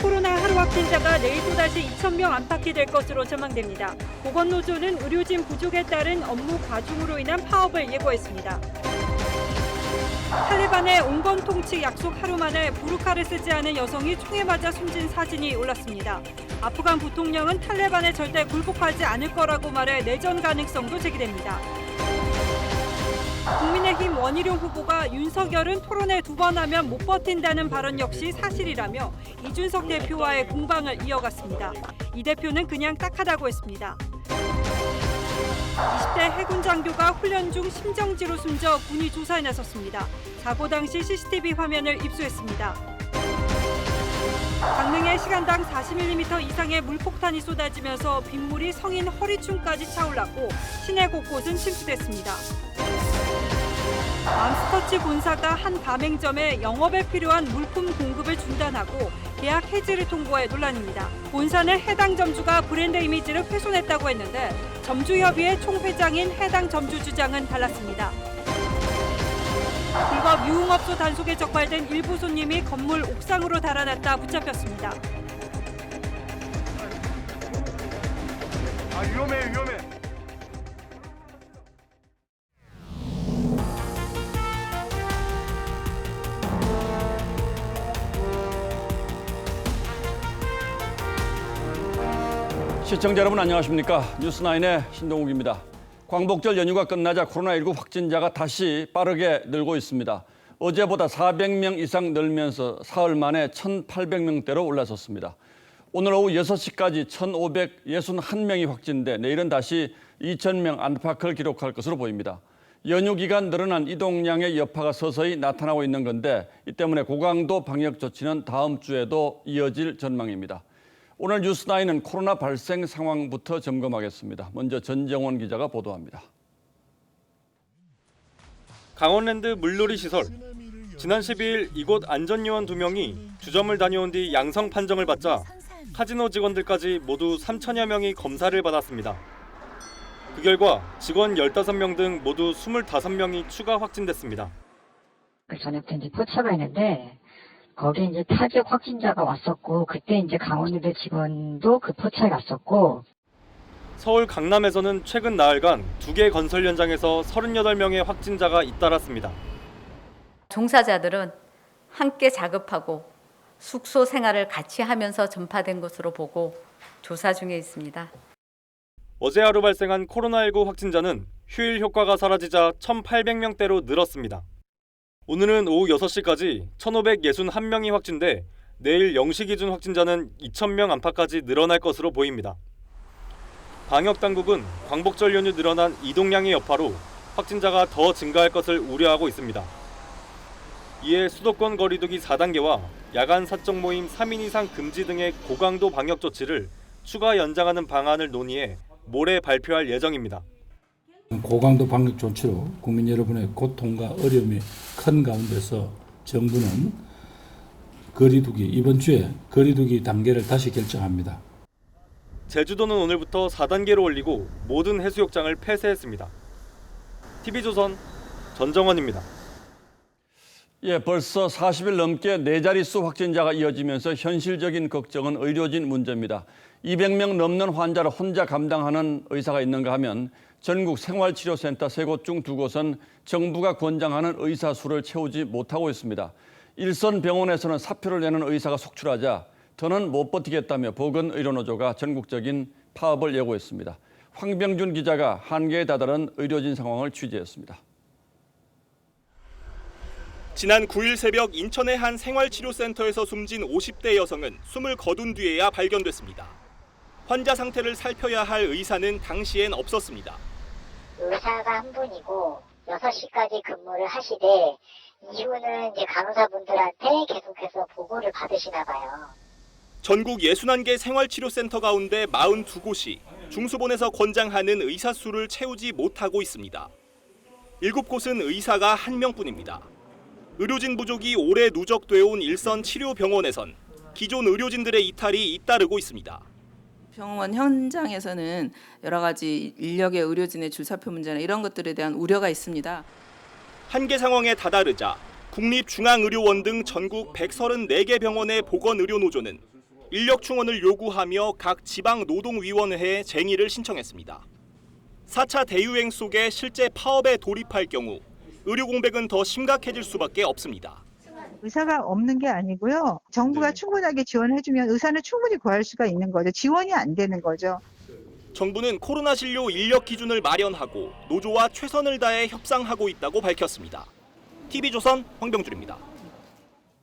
코로나 하루 확진자가 내일 또다시 2,000명 안팎이 될 것으로 전망됩니다. 보건노조는 의료진 부족에 따른 업무 과중으로 인한 파업을 예고했습니다. 탈레반의 온건 통치 약속 하루 만에 부르카를 쓰지 않은 여성이 총에 맞아 숨진 사진이 올랐습니다. 아프간 부통령은 탈레반에 절대 굴복하지 않을 거라고 말해 내전 가능성도 제기됩니다. 국민의힘 원희룡 후보가 윤석열은 토론회 2번 하면 못 버틴다는 발언 역시 사실이라며 이준석 대표와의 공방을 이어갔습니다. 이 대표는 그냥 딱하다고 했습니다. 20대 해군 장교가 훈련 중 심정지로 숨져 군이 조사에 나섰습니다. 사고 당시 CCTV 화면을 입수했습니다. 강릉에 시간당 40mm 이상의 물폭탄이 쏟아지면서 빗물이 성인 허리춤까지 차올랐고 시내 곳곳은 침수됐습니다. 맘스터치 본사가 한 가맹점에 영업에 필요한 물품 공급을 중단하고 계약 해지를 통보해 논란입니다. 본사는 해당 점주가 브랜드 이미지를 훼손했다고 했는데 점주협의회 총회장인 해당 점주 주장은 달랐습니다. 불법 유흥업소 단속에 적발된 일부 손님이 건물 옥상으로 달아났다 붙잡혔습니다. 위험해. 시청자 여러분 안녕하십니까? 뉴스9의 신동욱입니다. 광복절 연휴가 끝나자 코로나19 확진자가 다시 빠르게 늘고 있습니다. 어제보다 400명 이상 늘면서 사흘 만에 1,800명대로 올라섰습니다. 오늘 오후 6시까지 1,561명이 확진돼 내일은 다시 2,000명 안팎을 기록할 것으로 보입니다. 연휴 기간 늘어난 이동량의 여파가 서서히 나타나고 있는 건데 이 때문에 고강도 방역 조치는 다음 주에도 이어질 전망입니다. 오늘 뉴스9는 코로나 발생 상황부터 점검하겠습니다. 먼저 전정원 기자가 보도합니다. 강원랜드 물놀이 시설. 지난 12일 이곳 안전요원 2명이 주점을 다녀온 뒤 양성 판정을 받자 카지노 직원들까지 모두 3천여 명이 검사를 받았습니다. 그 결과 직원 15명 등 모두 25명이 추가 확진됐습니다. 그 전에부터 이제 포차가 있는데 거기에 이제 타격 확진자가 왔었고 그때 이제 강원랜드 직원도 그 포차에 갔었고 서울 강남에서는 최근 나흘간 2개 건설 현장에서 38명의 확진자가 잇따랐습니다. 종사자들은 함께 작업하고 숙소 생활을 같이 하면서 전파된 것으로 보고 조사 중에 있습니다. 어제 하루 발생한 코로나19 확진자는 휴일 효과가 사라지자 1,800명대로 늘었습니다. 오늘은 오후 6시까지 1,561명이 확진돼 내일 0시 기준 확진자는 2,000명 안팎까지 늘어날 것으로 보입니다. 방역당국은 광복절 연휴 늘어난 이동량의 여파로 확진자가 더 증가할 것을 우려하고 있습니다. 이에 수도권 거리두기 4단계와 야간 사적 모임 3인 이상 금지 등의 고강도 방역 조치를 추가 연장하는 방안을 논의해 모레 발표할 예정입니다. 고강도 방역 조치로 국민 여러분의 고통과 어려움이 큰 가운데서 정부는 이번 주에 거리두기 단계를 다시 결정합니다. 제주도는 오늘부터 4단계로 올리고 모든 해수욕장을 폐쇄했습니다. TV조선 전정원입니다. 벌써 40일 넘게 4자릿수 확진자가 이어지면서 현실적인 걱정은 의료진 문제입니다. 200명 넘는 환자를 혼자 감당하는 의사가 있는가 하면 전국 생활치료센터 3곳 중 2곳은 정부가 권장하는 의사 수를 채우지 못하고 있습니다. 일선 병원에서는 사표를 내는 의사가 속출하자 더는 못 버티겠다며 보건의료노조가 전국적인 파업을 예고했습니다. 황병준 기자가 한계에 다다른 의료진 상황을 취재했습니다. 지난 9일 새벽 인천의 한 생활치료센터에서 숨진 50대 여성은 숨을 거둔 뒤에야 발견됐습니다. 환자 상태를 살펴야 할 의사는 당시엔 없었습니다. 의사가 한 분이고 6시까지 근무를 하시되 이후는 이제 간호사분들한테 계속해서 보고를 받으시나 봐요. 전국 61개 생활치료센터 가운데 42곳이 중수본에서 권장하는 의사 수를 채우지 못하고 있습니다. 7곳은 의사가 1명뿐입니다. 의료진 부족이 오래 누적돼 온 일선 치료병원에선 기존 의료진들의 이탈이 잇따르고 있습니다. 병원 현장에서는 여러 가지 인력의 의료진의 줄사표 문제나 이런 것들에 대한 우려가 있습니다. 한계 상황에 다다르자 국립중앙의료원 등 전국 134개 병원의 보건의료노조는 인력 충원을 요구하며 각 지방 노동위원회에 쟁의를 신청했습니다. 4차 대유행 속에 실제 파업에 돌입할 경우 의료 공백은 더 심각해질 수밖에 없습니다. 의사가 없는 게 아니고요. 정부가 충분하게 지원해주면 의사는 충분히 구할 수가 있는 거죠. 지원이 안 되는 거죠. 정부는 코로나 진료 인력 기준을 마련하고 노조와 최선을 다해 협상하고 있다고 밝혔습니다. TV조선 황병준입니다.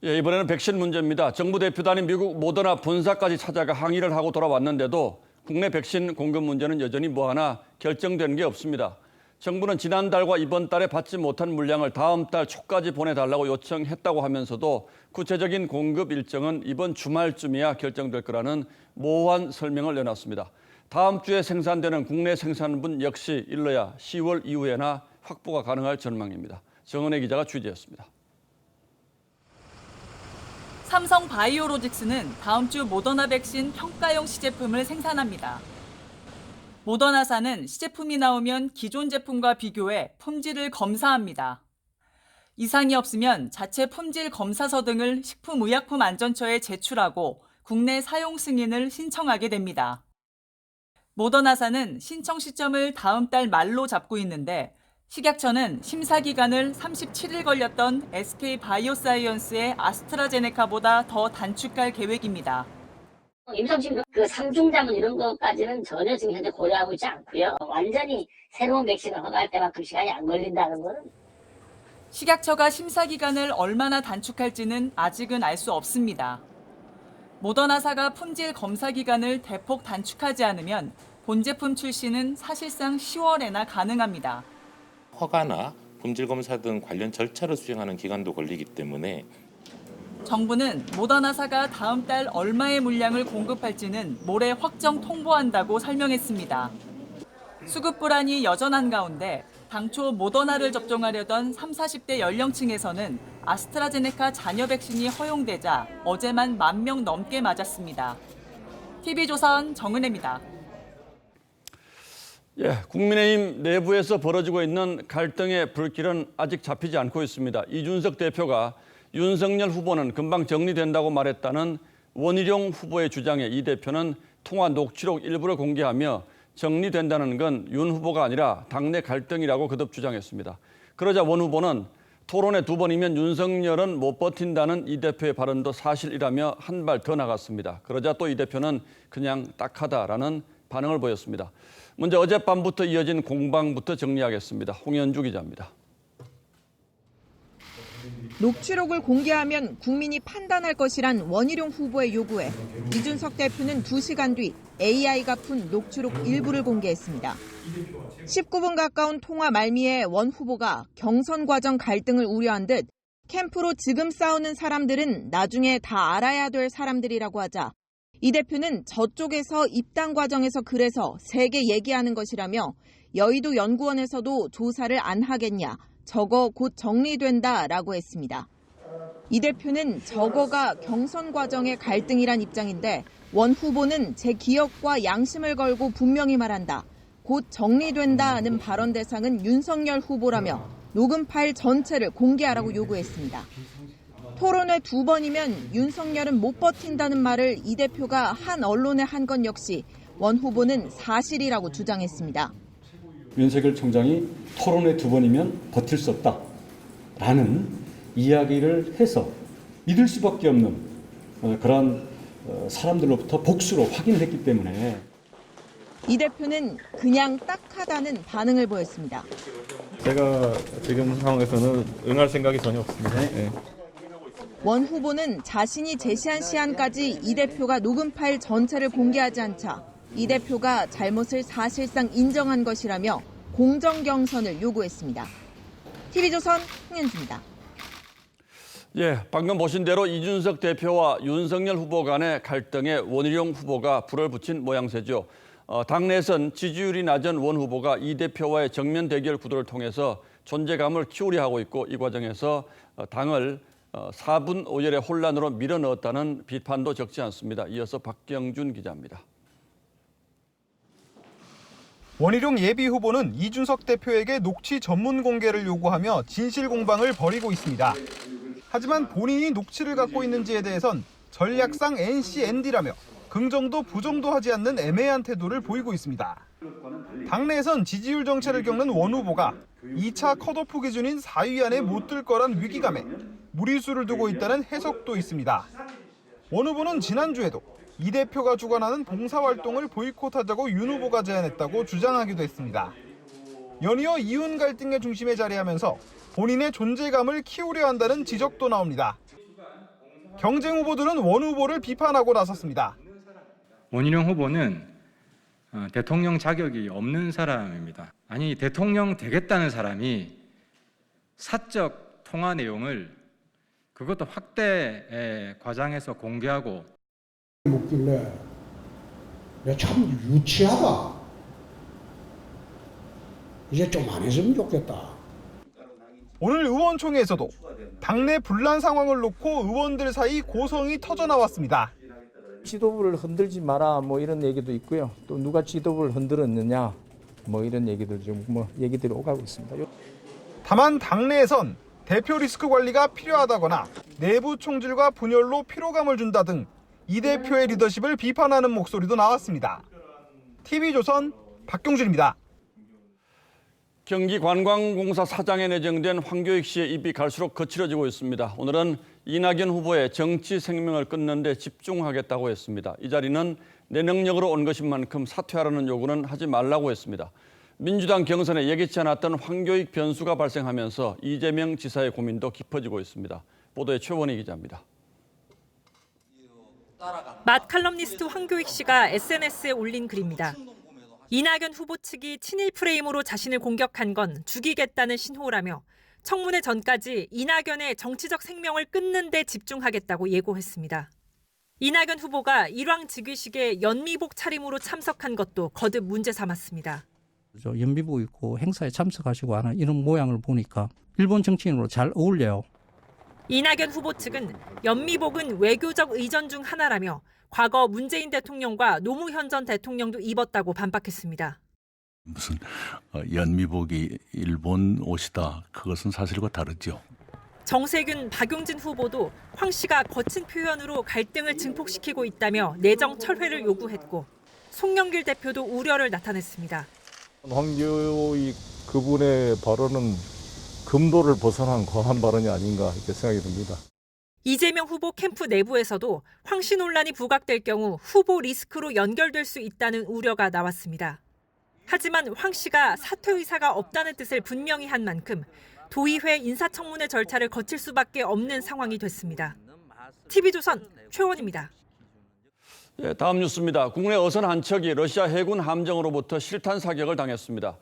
예, 이번에는 백신 문제입니다. 정부 대표단이 미국 모더나 본사까지 찾아가 항의를 하고 돌아왔는데도 국내 백신 공급 문제는 여전히 뭐 하나 결정된 게 없습니다. 정부는 지난달과 이번 달에 받지 못한 물량을 다음 달 초까지 보내달라고 요청했다고 하면서도 구체적인 공급 일정은 이번 주말쯤이야 결정될 거라는 모호한 설명을 내놨습니다. 다음 주에 생산되는 국내 생산분 역시 일러야 10월 이후에나 확보가 가능할 전망입니다. 정은혜 기자가 취재했습니다. 삼성 바이오로직스는 다음 주 모더나 백신 평가용 시제품을 생산합니다. 모더나사는 시제품이 나오면 기존 제품과 비교해 품질을 검사합니다. 이상이 없으면 자체 품질 검사서 등을 식품의약품안전처에 제출하고 국내 사용 승인을 신청하게 됩니다. 모더나사는 신청 시점을 다음 달 말로 잡고 있는데 식약처는 심사 기간을 37일 걸렸던 SK 바이오사이언스의 아스트라제네카보다 더 단축할 계획입니다. 임상시험 그 3중자문 이런 것까지는 전혀 지금 현재 고려하고 있지 않고요. 완전히 새로운 백신을 허가할 때만큼 시간이 안 걸린다는 거는. 식약처가 심사 기간을 얼마나 단축할지는 아직은 알 수 없습니다. 모더나사가 품질 검사 기간을 대폭 단축하지 않으면 본 제품 출시는 사실상 10월에나 가능합니다. 허가나 품질 검사 등 관련 절차를 수행하는 기간도 걸리기 때문에 정부는 모더나사가 다음 달 얼마의 물량을 공급할지는 모레 확정 통보한다고 설명했습니다. 수급 불안이 여전한 가운데 당초 모더나를 접종하려던 30, 40대 연령층에서는 아스트라제네카 잔여 백신이 허용되자 어제만 10,000명 넘게 맞았습니다. TV조선 정은혜입니다. 예, 국민의힘 내부에서 벌어지고 있는 갈등의 불길은 아직 잡히지 않고 있습니다. 이준석 대표가 윤석열 후보는 금방 정리된다고 말했다는 원희룡 후보의 주장에 이 대표는 통화 녹취록 일부를 공개하며 정리된다는 건 윤 후보가 아니라 당내 갈등이라고 거듭 주장했습니다. 그러자 원 후보는 토론회 2번이면 윤석열은 못 버틴다는 이 대표의 발언도 사실이라며 한 발 더 나갔습니다. 그러자 또 이 대표는 그냥 딱하다라는 반응을 보였습니다. 먼저 어젯밤부터 이어진 공방부터 정리하겠습니다. 홍현주 기자입니다. 녹취록을 공개하면 국민이 판단할 것이란 원희룡 후보의 요구에 이준석 대표는 2시간 뒤 AI가 푼 녹취록 일부를 공개했습니다. 19분 가까운 통화 말미에 원 후보가 경선 과정 갈등을 우려한 듯 캠프로 지금 싸우는 사람들은 나중에 다 알아야 될 사람들이라고 하자 이 대표는 저쪽에서 입당 과정에서 그래서 세게 얘기하는 것이라며 여의도 연구원에서도 조사를 안 하겠냐. 저거 곧 정리된다라고 했습니다. 이 대표는 저거가 경선 과정의 갈등이란 입장인데 원 후보는 제 기억과 양심을 걸고 분명히 말한다. 곧 정리된다는 발언 대상은 윤석열 후보라며 녹음 파일 전체를 공개하라고 요구했습니다. 토론회 2번이면 윤석열은 못 버틴다는 말을 이 대표가 한 언론에 한 건 역시 원 후보는 사실이라고 주장했습니다. 윤석열 총장이 토론회 2번이면 버틸 수 없다라는 이야기를 해서 믿을 수밖에 없는 그런 사람들로부터 복수로 확인했기 때문에 이 대표는 그냥 딱하다는 반응을 보였습니다. 제가 지금 상황에서는 응할 생각이 전혀 없습니다. 네. 원 후보는 자신이 제시한 시한까지 이 대표가 녹음 파일 전체를 공개하지 않자 이 대표가 잘못을 사실상 인정한 것이라며 공정 경선을 요구했습니다. TV조선 홍현주입니다. 예, 방금 보신 대로 이준석 대표와 윤석열 후보 간의 갈등에 원희룡 후보가 불을 붙인 모양새죠. 당내에선 지지율이 낮은 원 후보가 이 대표와의 정면 대결 구도를 통해서 존재감을 키우려 하고 있고 이 과정에서 당을 4분 5열의 혼란으로 밀어넣었다는 비판도 적지 않습니다. 이어서 박경준 기자입니다. 원희룡 예비 후보는 이준석 대표에게 녹취 전문 공개를 요구하며 진실 공방을 벌이고 있습니다. 하지만 본인이 녹취를 갖고 있는지에 대해선 전략상 NCND라며 긍정도 부정도 하지 않는 애매한 태도를 보이고 있습니다. 당내에선 지지율 정체를 겪는 원 후보가 2차 컷오프 기준인 4위 안에 못 들 거란 위기감에 무리수를 두고 있다는 해석도 있습니다. 원 후보는 지난주에도 이 대표가 주관하는 봉사활동을 보이콧하자고 윤 후보가 제안했다고 주장하기도 했습니다. 연이어 이윤 갈등의 중심에 자리하면서 본인의 존재감을 키우려 한다는 지적도 나옵니다. 경쟁 후보들은 원 후보를 비판하고 나섰습니다. 원희룡 후보는 대통령 자격이 없는 사람입니다. 아니, 대통령 되겠다는 사람이 사적 통화 내용을 그것도 확대 과장해서 공개하고 묻길래 참 유치하다. 이제 좀 안 했으면 좋겠다. 오늘 의원총회에서도 당내 분란 상황을 놓고 의원들 사이 고성이 터져나왔습니다. 지도부를 흔들지 마라 뭐 이런 얘기도 있고요. 또 누가 지도부를 흔들었느냐 뭐 이런 얘기들 얘기들이 오가고 있습니다. 다만 당내에선 대표 리스크 관리가 필요하다거나 내부 총질과 분열로 피로감을 준다 등 이 대표의 리더십을 비판하는 목소리도 나왔습니다. TV조선 박경준입니다. 경기관광공사 사장에 내정된 황교익 씨의 입이 갈수록 거칠어지고 있습니다. 오늘은 이낙연 후보의 정치 생명을 끊는 데 집중하겠다고 했습니다. 이 자리는 내 능력으로 온 것인 만큼 사퇴하라는 요구는 하지 말라고 했습니다. 민주당 경선에 예기치 않았던 황교익 변수가 발생하면서 이재명 지사의 고민도 깊어지고 있습니다. 보도에 최원희 기자입니다. 맛 칼럼니스트 황교익 씨가 SNS에 올린 글입니다. 이낙연 후보 측이 친일 프레임으로 자신을 공격한 건 죽이겠다는 신호라며 청문회 전까지 이낙연의 정치적 생명을 끊는 데 집중하겠다고 예고했습니다. 이낙연 후보가 일왕직위식에 연미복 차림으로 참석한 것도 거듭 문제 삼았습니다. 연미복 입고 행사에 참석하시고 하는 이런 모양을 보니까 일본 정치인으로 잘 어울려요. 이낙연 후보 측은 연미복은 외교적 의전 중 하나라며 과거 문재인 대통령과 노무현 전 대통령도 입었다고 반박했습니다. 무슨 연미복이 일본 옷이다. 그것은 사실과 다르죠. 정세균, 박용진 후보도 황 씨가 거친 표현으로 갈등을 증폭시키고 있다며 내정 철회를 요구했고 송영길 대표도 우려를 나타냈습니다. 황교익 그분의 발언은 금도를 벗어난 과한 발언이 아닌가 이렇게 생각이 듭니다. 이재명 후보 캠프 내부에서도 황 씨 논란이 부각될 경우 후보 리스크로 연결될 수 있다는 우려가 나왔습니다. 하지만 황 씨가 사퇴 의사가 없다는 뜻을 분명히 한 만큼 도의회 인사청문회 절차를 거칠 수밖에 없는 상황이 됐습니다. TV조선 최원입니다. 네, 다음 뉴스입니다. 국내 어선 한 척이 러시아 해군 함정으로부터 실탄 사격을 당했습니다.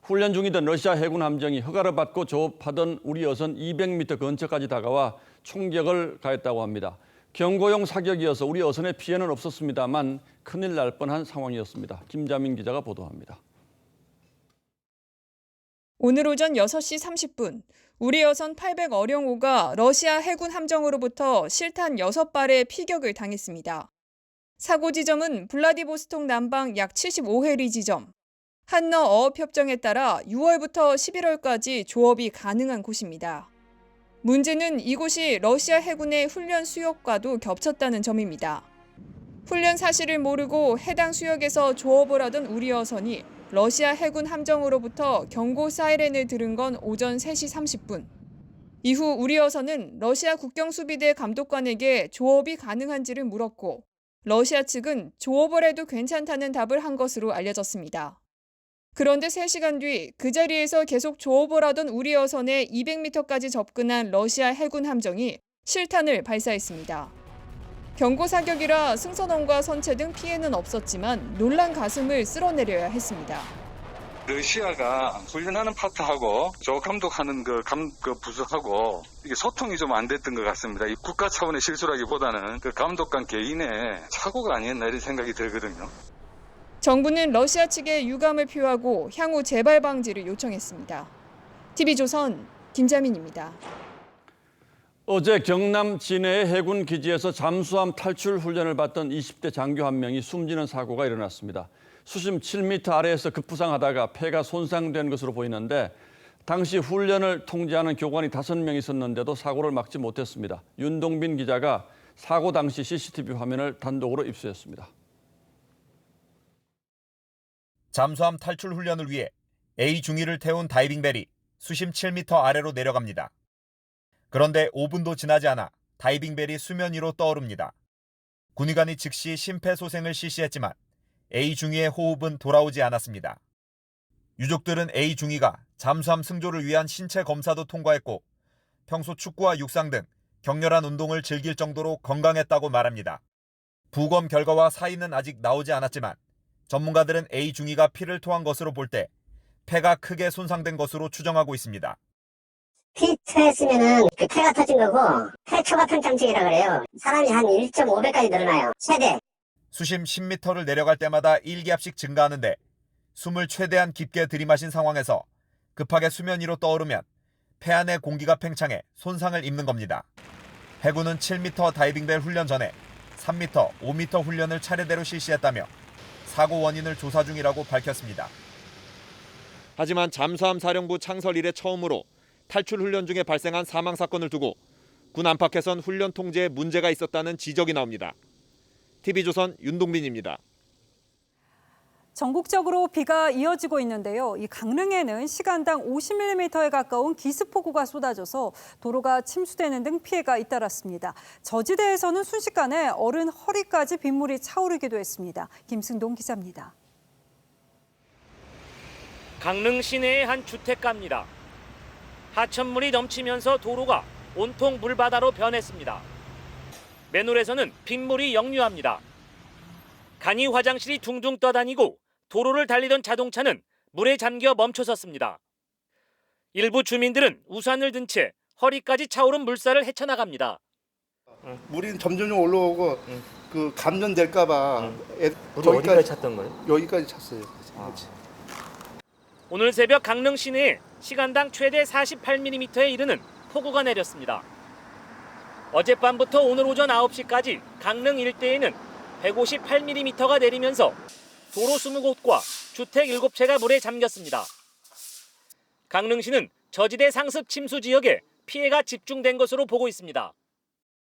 훈련 중이던 러시아 해군 함정이 허가를 받고 조업하던 우리 어선 200m 근처까지 다가와 총격을 가했다고 합니다. 경고용 사격이어서 우리 어선에 피해는 없었습니다만 큰일 날 뻔한 상황이었습니다. 김자민 기자가 보도합니다. 오늘 오전 6시 30분 우리 어선 800 어령호가 러시아 해군 함정으로부터 실탄 6발의 피격을 당했습니다. 사고 지점은 블라디보스톡 남방 약 75해리 지점. 한러 어업협정에 따라 6월부터 11월까지 조업이 가능한 곳입니다. 문제는 이곳이 러시아 해군의 훈련 수역과도 겹쳤다는 점입니다. 훈련 사실을 모르고 해당 수역에서 조업을 하던 우리 어선이 러시아 해군 함정으로부터 경고 사이렌을 들은 건 오전 3시 30분. 이후 우리 어선은 러시아 국경수비대 감독관에게 조업이 가능한지를 물었고 러시아 측은 조업을 해도 괜찮다는 답을 한 것으로 알려졌습니다. 그런데 3시간 뒤 그 자리에서 계속 조업을 하던 우리 어선에 200m까지 접근한 러시아 해군 함정이 실탄을 발사했습니다. 경고 사격이라 승선원과 선체 등 피해는 없었지만 놀란 가슴을 쓸어내려야 했습니다. 러시아가 훈련하는 파트하고 조 감독하는 그 부서하고 이게 소통이 좀 안 됐던 것 같습니다. 이 국가 차원의 실수라기보다는 그 감독관 개인의 착오가 아니었나 이런 생각이 들거든요. 정부는 러시아 측에 유감을 표하고 향후 재발 방지를 요청했습니다. TV조선 김자민입니다. 어제 경남 진해의 해군 기지에서 잠수함 탈출 훈련을 받던 20대 장교 한 명이 숨지는 사고가 일어났습니다. 수심 7m 아래에서 급부상하다가 폐가 손상된 것으로 보이는데 당시 훈련을 통제하는 교관이 5명 있었는데도 사고를 막지 못했습니다. 윤동빈 기자가 사고 당시 CCTV 화면을 단독으로 입수했습니다. 잠수함 탈출 훈련을 위해 A 중위를 태운 다이빙벨이 수심 7m 아래로 내려갑니다. 그런데 5분도 지나지 않아 다이빙벨이 수면 위로 떠오릅니다. 군의관이 즉시 심폐소생을 실시했지만 A 중위의 호흡은 돌아오지 않았습니다. 유족들은 A 중위가 잠수함 승조를 위한 신체 검사도 통과했고 평소 축구와 육상 등 격렬한 운동을 즐길 정도로 건강했다고 말합니다. 부검 결과와 사인은 아직 나오지 않았지만 전문가들은 A 중위가 피를 토한 것으로 볼 때 폐가 크게 손상된 것으로 추정하고 있습니다. 피 토했으면은 그 폐가 터진 거고 폐 초과평 장증이라 그래요. 사람이 한 1.5배까지 늘어나요. 최대. 수심 10m를 내려갈 때마다 1기압씩 증가하는데 숨을 최대한 깊게 들이마신 상황에서 급하게 수면 위로 떠오르면 폐 안의 공기가 팽창해 손상을 입는 겁니다. 해군은 7m 다이빙벨 훈련 전에 3m, 5m 훈련을 차례대로 실시했다며 사고 원인을 조사 중이라고 밝혔습니다. 하지만 잠수함 사령부 창설 이래 처음으로 탈출 훈련 중에 발생한 사망 사건을 두고 군 안팎에선 훈련 통제에 문제가 있었다는 지적이 나옵니다. TV조선 윤동빈입니다. 전국적으로 비가 이어지고 있는데요. 이 강릉에는 시간당 50mm에 가까운 기습폭우가 쏟아져서 도로가 침수되는 등 피해가 잇따랐습니다. 저지대에서는 순식간에 어른 허리까지 빗물이 차오르기도 했습니다. 김승동 기자입니다. 강릉 시내의 한 주택가입니다. 하천물이 넘치면서 도로가 온통 물바다로 변했습니다. 맨홀에서는 빗물이 역류합니다. 간이 화장실이 둥둥 떠다니고 도로를 달리던 자동차는 물에 잠겨 멈춰섰습니다. 일부 주민들은 우산을 든 채 허리까지 차오른 물살을 헤쳐나갑니다. 물이 점점 올라오고 그 감전될까봐 어디까지 찼던 거예요? 여기까지 찼어요. 오늘 새벽 강릉 시내에 시간당 최대 48mm에 이르는 폭우가 내렸습니다. 어젯밤부터 오늘 오전 9시까지 강릉 일대에는 158mm가 내리면서 도로 20곳과 주택 7채가 물에 잠겼습니다. 강릉시는 저지대 상습 침수 지역에 피해가 집중된 것으로 보고 있습니다.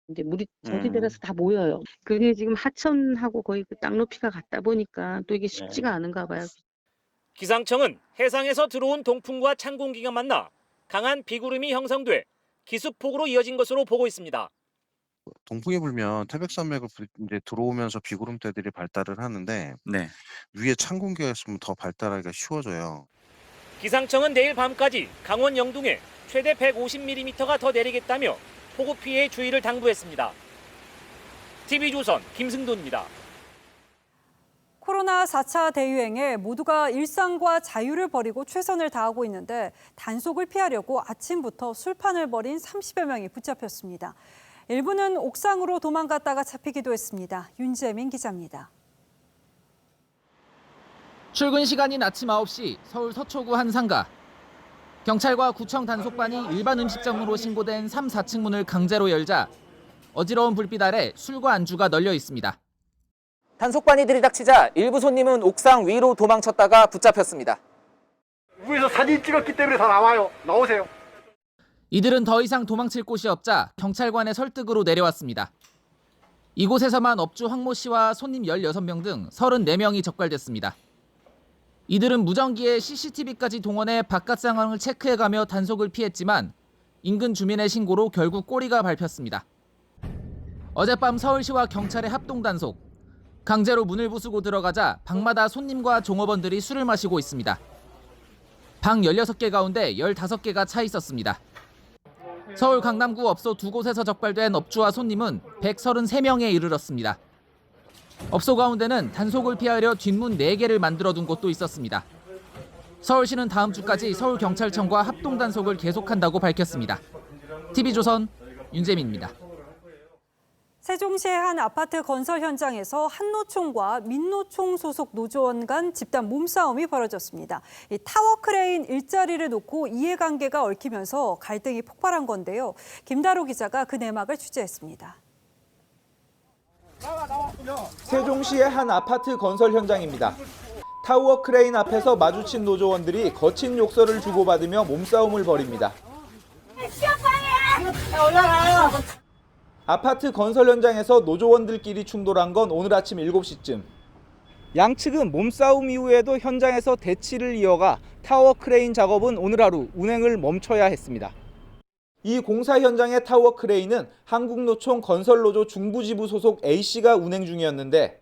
이제 물이 저지대라서 다 모여요. 그게 지금 하천하고 거의 그 땅 높이가 같다 보니까 또 이게 쉽지가 않은가 봐요. 기상청은 해상에서 들어온 동풍과 찬 공기가 만나 강한 비구름이 형성돼 기습폭우로 이어진 것으로 보고 있습니다. 동풍이 불면 태백산맥을 이제 들어오면서 비구름대들이 발달을 하는데 위에 찬 공기가 있으면 더 발달하기가 쉬워져요. 기상청은 내일 밤까지 강원 영동에 최대 150mm가 더 내리겠다며 폭우 피해에 주의를 당부했습니다. TV조선 김승돈입니다. 코로나 4차 대유행에 모두가 일상과 자유를 버리고 최선을 다하고 있는데 단속을 피하려고 아침부터 술판을 벌인 30여 명이 붙잡혔습니다. 일부는 옥상으로 도망갔다가 잡히기도 했습니다. 윤재민 기자입니다. 출근 시간인 아침 9시 서울 서초구 한 상가. 경찰과 구청 단속반이 일반 음식점으로 신고된 3, 4층 문을 강제로 열자 어지러운 불빛 아래 술과 안주가 널려 있습니다. 단속반이 들이닥치자 일부 손님은 옥상 위로 도망쳤다가 붙잡혔습니다. 위에서 사진 찍었기 때문에 다 나와요. 나오세요. 이들은 더 이상 도망칠 곳이 없자 경찰관의 설득으로 내려왔습니다. 이곳에서만 업주 황모 씨와 손님 16명 등 34명이 적발됐습니다. 이들은 무전기에 CCTV까지 동원해 바깥 상황을 체크해가며 단속을 피했지만 인근 주민의 신고로 결국 꼬리가 밟혔습니다. 어젯밤 서울시와 경찰의 합동 단속. 강제로 문을 부수고 들어가자 방마다 손님과 종업원들이 술을 마시고 있습니다. 방 16개 가운데 15개가 차 있었습니다. 서울 강남구 업소 2곳에서 적발된 업주와 손님은 133명에 이르렀습니다. 업소 가운데는 단속을 피하려 뒷문 4개를 만들어둔 곳도 있었습니다. 서울시는 다음 주까지 서울경찰청과 합동 단속을 계속한다고 밝혔습니다. TV조선 윤재민입니다. 세종시의 한 아파트 건설 현장에서 한노총과 민노총 소속 노조원 간 집단 몸싸움이 벌어졌습니다. 이 타워 크레인 일자리를 놓고 이해관계가 얽히면서 갈등이 폭발한 건데요. 김다로 기자가 그 내막을 취재했습니다. 세종시의 한 아파트 건설 현장입니다. 타워 크레인 앞에서 마주친 노조원들이 거친 욕설을 주고받으며 몸싸움을 벌입니다. 올라가요. 아파트 건설 현장에서 노조원들끼리 충돌한 건 오늘 아침 7시쯤. 양측은 몸싸움 이후에도 현장에서 대치를 이어가 타워 크레인 작업은 오늘 하루 운행을 멈춰야 했습니다. 이 공사 현장의 타워 크레인은 한국노총 건설노조 중부지부 소속 A씨가 운행 중이었는데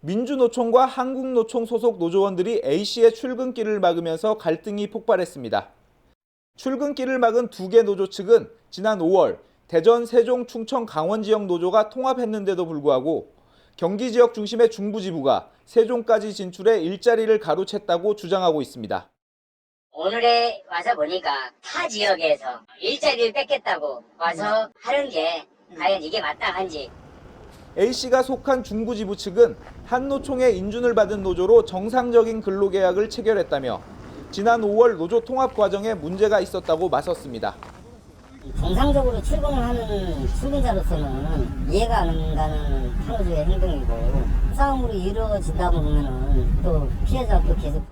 민주노총과 한국노총 소속 노조원들이 A씨의 출근길을 막으면서 갈등이 폭발했습니다. 출근길을 막은 두 개 노조 측은 지난 5월 대전, 세종, 충청, 강원 지역 노조가 통합했는데도 불구하고 경기 지역 중심의 중부지부가 세종까지 진출해 일자리를 가로챘다고 주장하고 있습니다. 오늘에 와서 보니까 타 지역에서 일자리를 뺏겠다고 와서 하는 게 과연 이게 마땅한지. A씨가 속한 중부지부 측은 한노총의 인준을 받은 노조로 정상적인 근로계약을 체결했다며 지난 5월 노조 통합 과정에 문제가 있었다고 맞섰습니다. 정상적으로 출근을 하는 출근자로서는 이해가 안 가는 한노조의 행동이고 싸움으로 이루어진다 보면 또 피해자가 또 계속.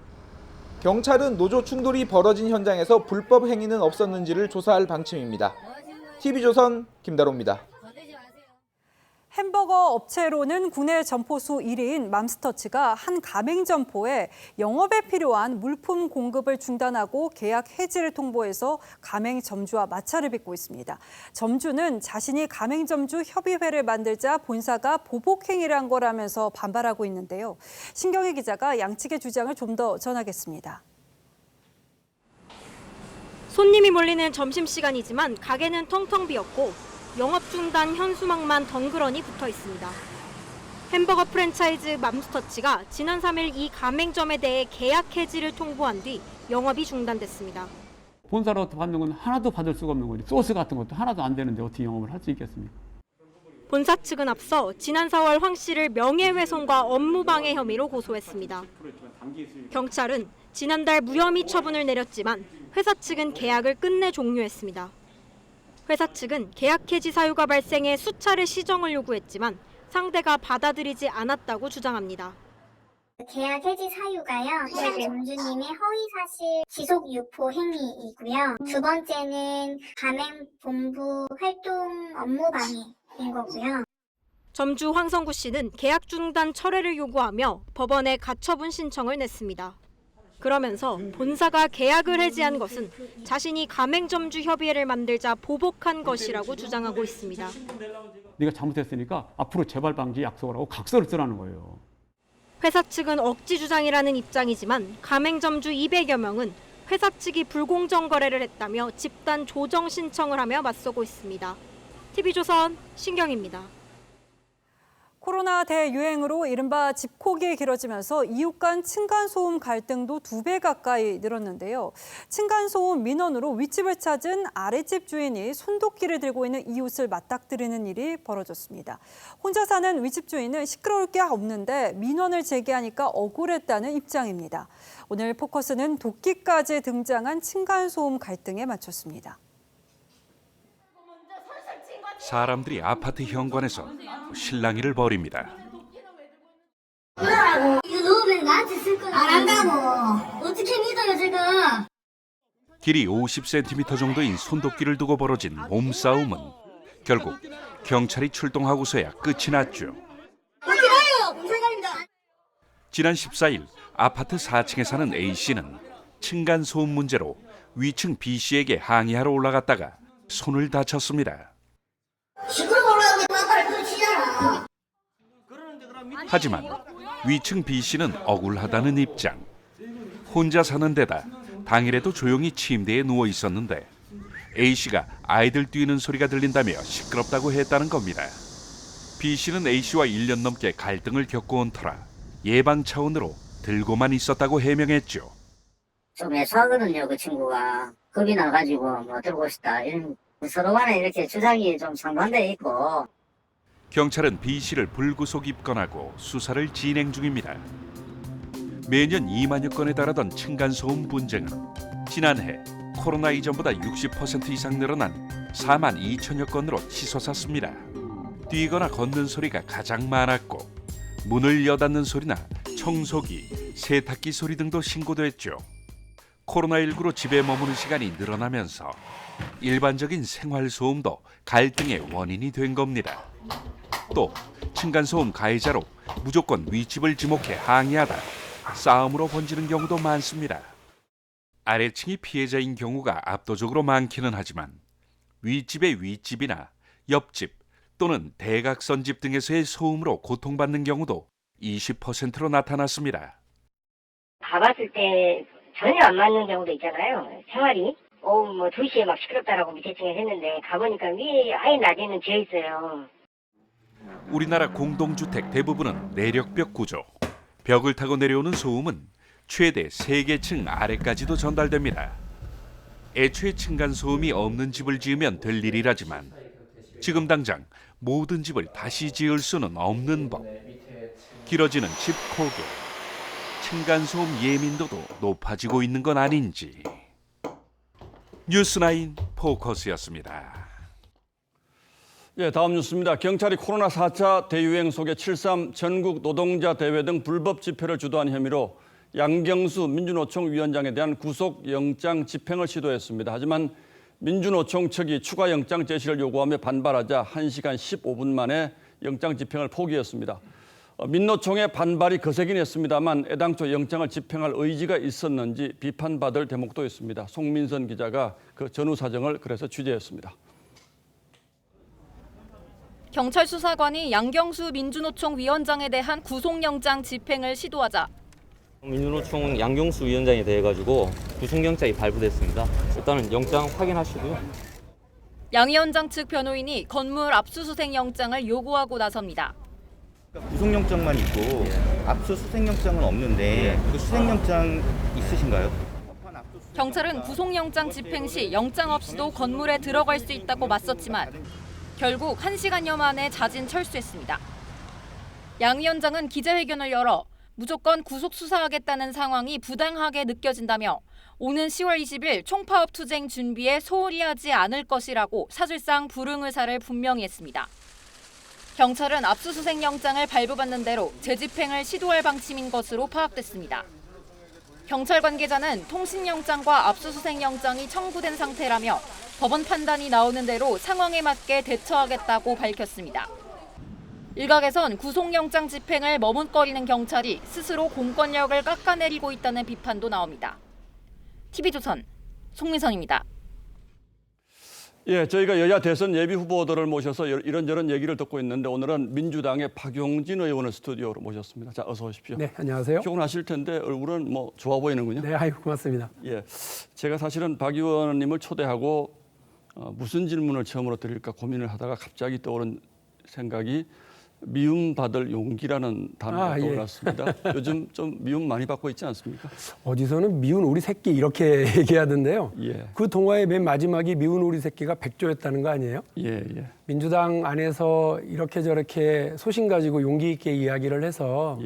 경찰은 노조 충돌이 벌어진 현장에서 불법 행위는 없었는지를 조사할 방침입니다. TV조선 김다로입니다. 햄버거 업체로는 국내 점포수 1위인 맘스터치가 한 가맹점포에 영업에 필요한 물품 공급을 중단하고 계약 해지를 통보해서 가맹점주와 마찰을 빚고 있습니다. 점주는 자신이 가맹점주 협의회를 만들자 본사가 보복 행위를 한 거라면서 반발하고 있는데요. 신경희 기자가 양측의 주장을 좀 더 전하겠습니다. 손님이 몰리는 점심시간이지만 가게는 텅텅 비었고 영업 중단 현수막만 덩그러니 붙어 있습니다. 햄버거 프랜차이즈 맘스터치가 지난 3일 이 가맹점에 대해 계약 해지를 통보한 뒤 영업이 중단됐습니다. 본사로부터 받는 건 하나도 받을 수가 없는 거지. 소스 같은 것도 하나도 안 되는데 어떻게 영업을 할 수 있겠습니까? 본사 측은 앞서 지난 4월 황 씨를 명예훼손과 업무방해 혐의로 고소했습니다. 경찰은 지난달 무혐의 처분을 내렸지만 회사 측은 계약을 끝내 종료했습니다. 회사 측은 계약 해지 사유가 발생해 수차례 시정을 요구했지만 상대가 받아들이지 않았다고 주장합니다. 계약 해지 사유가요. 점주님의 허위 사실 지속 유포 행위이고요. 두 번째는 가맹본부 활동 업무 방해인 거고요. 점주 황성구 씨는 계약 중단 철회를 요구하며 법원에 가처분 신청을 냈습니다. 그러면서 본사가 계약을 해지한 것은 자신이 가맹점주 협의회를 만들자 보복한 것이라고 주장하고 있습니다. 네가 잘못했으니까 앞으로 재발 방지 약속을 하고 각서를 쓰라는 거예요. 회사 측은 억지 주장이라는 입장이지만 가맹점주 200여 명은 회사 측이 불공정 거래를 했다며 집단 조정 신청을 하며 맞서고 있습니다. TV조선 신경입니다. 코로나 대유행으로 이른바 집콕이 길어지면서 이웃 간 층간소음 갈등도 2배 가까이 늘었는데요. 층간소음 민원으로 윗집을 찾은 아랫집 주인이 손도끼를 들고 있는 이웃을 맞닥뜨리는 일이 벌어졌습니다. 혼자 사는 윗집 주인은 시끄러울 게 없는데 민원을 제기하니까 억울했다는 입장입니다. 오늘 포커스는 도끼까지 등장한 층간소음 갈등에 맞췄습니다. 사람들이 아파트 현관에서 실랑이를 벌입니다. 뭐라고? 이거 넣으면 나한테 쓸 거야. 안 한다고. 어떻게 믿어요 지금? 길이 50cm 정도인 손도끼를 두고 벌어진 몸싸움은 결국 경찰이 출동하고서야 끝이 났죠. 어디가요? 공사장입니다. 지난 14일 아파트 4층에 사는 A씨는 층간소음 문제로 위층 B씨에게 항의하러 올라갔다가 손을 다쳤습니다. 시끄러워 올라가면 막발을 부딪히잖아. 하지만 위층 B씨는 억울하다는 입장. 혼자 사는 데다 당일에도 조용히 침대에 누워 있었는데 A씨가 아이들 뛰는 소리가 들린다며 시끄럽다고 했다는 겁니다. B씨는 A씨와 1년 넘게 갈등을 겪어온 터라 예방 차원으로 들고만 있었다고 해명했죠. 좀 애소하거든요, 그 친구가. 겁이 나가지고 뭐 들고 싶다. 이런 서로 간에 이렇게 주장이 좀 상반돼 있고. 경찰은 B씨를 불구속 입건하고 수사를 진행 중입니다. 매년 2만여 건에 달하던 층간소음 분쟁은 지난해 코로나 이전보다 60% 이상 늘어난 4만 2천여 건으로 치솟았습니다. 뛰거나 걷는 소리가 가장 많았고 문을 여닫는 소리나 청소기, 세탁기 소리 등도 신고됐죠. 코로나19로 집에 머무는 시간이 늘어나면서 일반적인 생활소음도 갈등의 원인이 된 겁니다. 또 층간소음 가해자로 무조건 윗집을 지목해 항의하다 싸움으로 번지는 경우도 많습니다. 아래층이 피해자인 경우가 압도적으로 많기는 하지만 윗집의 윗집이나 옆집 또는 대각선집 등에서의 소음으로 고통받는 경우도 20%로 나타났습니다. 가봤을 때 전혀 안 맞는 경우도 있잖아요. 생활이. 오후 2시에 막 시끄럽다라고 밑에 층에 했는데 가보니까 위에 아예 낮에는 비어 있어요. 우리나라 공동주택 대부분은 내력벽 구조. 벽을 타고 내려오는 소음은 최대 3개 층 아래까지도 전달됩니다. 애초에 층간소음이 없는 집을 지으면 될 일이라지만 지금 당장 모든 집을 다시 지을 수는 없는 법. 길어지는 집 고개. 층간소음 예민도도 높아지고 있는 건 아닌지. 뉴스9 포커스였습니다. 예, 다음 뉴스입니다. 경찰이 코로나 4차 대유행 속에 7.3 전국 노동자 대회 등 불법 집회를 주도한 혐의로 양경수 민주노총 위원장에 대한 구속영장 집행을 시도했습니다. 하지만 민주노총 측이 추가 영장 제시를 요구하며 반발하자 1시간 15분 만에 영장 집행을 포기했습니다. 민노총의 반발이 거세긴 했습니다만 애당초 영장을 집행할 의지가 있었는지 비판받을 대목도 있습니다. 송민선 기자가 그 전후 사정을 그래서 취재했습니다. 경찰 수사관이 양경수 민주노총 위원장에 대한 구속영장 집행을 시도하자 민주노총 양경수 위원장에 대해 가지고 구속영장이 발부됐습니다. 일단은 영장 확인하시고요. 양 위원장 측 변호인이 건물 압수수색 영장을 요구하고 나섭니다. 구속영장만 있고 압수수색영장은 없는데 그 수색영장 있으신가요? 경찰은 구속영장 집행 시 영장 없이도 건물에 들어갈 수 있다고 맞섰지만 결국 1시간여 만에 자진 철수했습니다. 양 위원장은 기자회견을 열어 무조건 구속 수사하겠다는 상황이 부당하게 느껴진다며 오는 10월 20일 총파업 투쟁 준비에 소홀히 하지 않을 것이라고 사실상 불응 의사를 분명히 했습니다. 경찰은 압수수색 영장을 발부받는 대로 재집행을 시도할 방침인 것으로 파악됐습니다. 경찰 관계자는 통신영장과 압수수색 영장이 청구된 상태라며 법원 판단이 나오는 대로 상황에 맞게 대처하겠다고 밝혔습니다. 일각에선 구속영장 집행을 머뭇거리는 경찰이 스스로 공권력을 깎아내리고 있다는 비판도 나옵니다. TV조선 송민선입니다. 예, 저희가 여야 대선 예비 후보들을 모셔서 이런저런 얘기를 듣고 있는데 오늘은 민주당의 박용진 의원을 스튜디오로 모셨습니다. 자, 어서 오십시오. 네, 안녕하세요. 피곤하실 텐데 얼굴은 뭐 좋아 보이는군요. 네, 아이고 고맙습니다. 예, 제가 사실은 박 의원님을 초대하고 무슨 질문을 처음으로 드릴까 고민을 하다가 갑자기 떠오른 생각이 미움받을 용기라는 단어가 떠올랐습니다. 예. 요즘 좀 미움 많이 받고 있지 않습니까? 어디서는 미운 우리 새끼 이렇게 얘기하던데요. 예. 그 동화의 맨 마지막이 미운 우리 새끼가 백조였다는 거 아니에요? 예, 예. 민주당 안에서 이렇게 저렇게 소신 가지고 용기 있게 이야기를 해서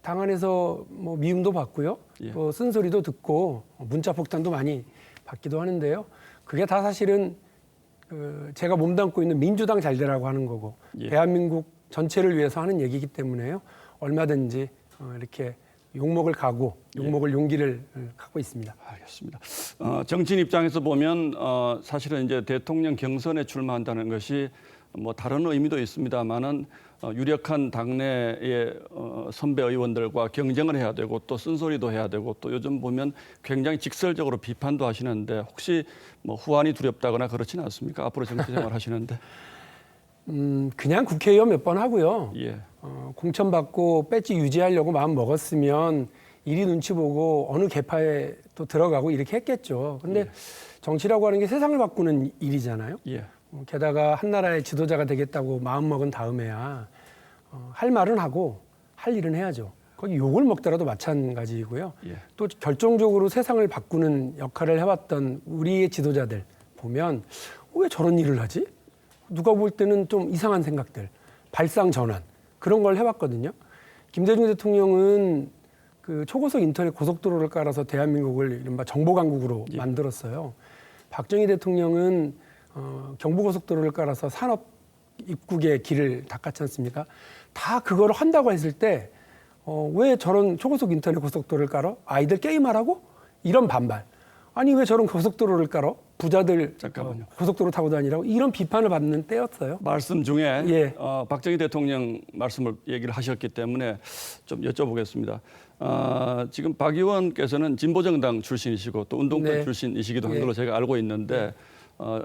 당 안에서 뭐 미움도 받고요. 또 쓴소리도 듣고 문자 폭탄도 많이 받기도 하는데요. 그게 다 사실은 제가 몸담고 있는 민주당 잘 되라고 하는 거고 대한민국 전체를 위해서 하는 얘기이기 때문에요. 얼마든지 이렇게 욕먹을 각오, 욕먹을 용기를 갖고 있습니다. 알겠습니다. 정치인 입장에서 보면 사실은 이제 대통령 경선에 출마한다는 것이 뭐 다른 의미도 있습니다만은 유력한 당내의 선배 의원들과 경쟁을 해야 되고 또 쓴소리도 해야 되고 또 요즘 보면 굉장히 직설적으로 비판도 하시는데 혹시 뭐 후환이 두렵다거나 그렇지는 않습니까? 앞으로 정치 생활 하시는데. 그냥 국회의원 몇 번 하고요. 예. 공천 받고 배지 유지하려고 마음 먹었으면 이리 눈치 보고 어느 계파에 또 들어가고 이렇게 했겠죠. 그런데 정치라고 하는 게 세상을 바꾸는 일이잖아요. 예. 게다가 한 나라의 지도자가 되겠다고 마음 먹은 다음에야 할 말은 하고 할 일은 해야죠. 거기 욕을 먹더라도 마찬가지이고요. 또 결정적으로 세상을 바꾸는 역할을 해왔던 우리의 지도자들 보면 왜 저런 일을 하지? 누가 볼 때는 좀 이상한 생각들, 발상 전환 그런 걸 해왔거든요. 김대중 대통령은 그 초고속 인터넷 고속도로를 깔아서 대한민국을 이른바 정보강국으로 만들었어요. 박정희 대통령은 경부고속도로를 깔아서 산업 입국의 길을 닦았지 않습니까? 다 그거를 한다고 했을 때 왜 저런 초고속 인터넷 고속도로를 깔아? 아이들 게임하라고? 이런 반발. 아니 왜 저런 고속도로를 깔아? 부자들 잠깐만요. 고속도로 타고 다니라고 이런 비판을 받는 때였어요. 말씀 중에 예. 박정희 대통령 말씀을 얘기를 하셨기 때문에 좀 여쭤보겠습니다. 지금 박 의원께서는 진보정당 출신이시고 또 운동권 네. 출신이시기도 한 예. 걸로 제가 알고 있는데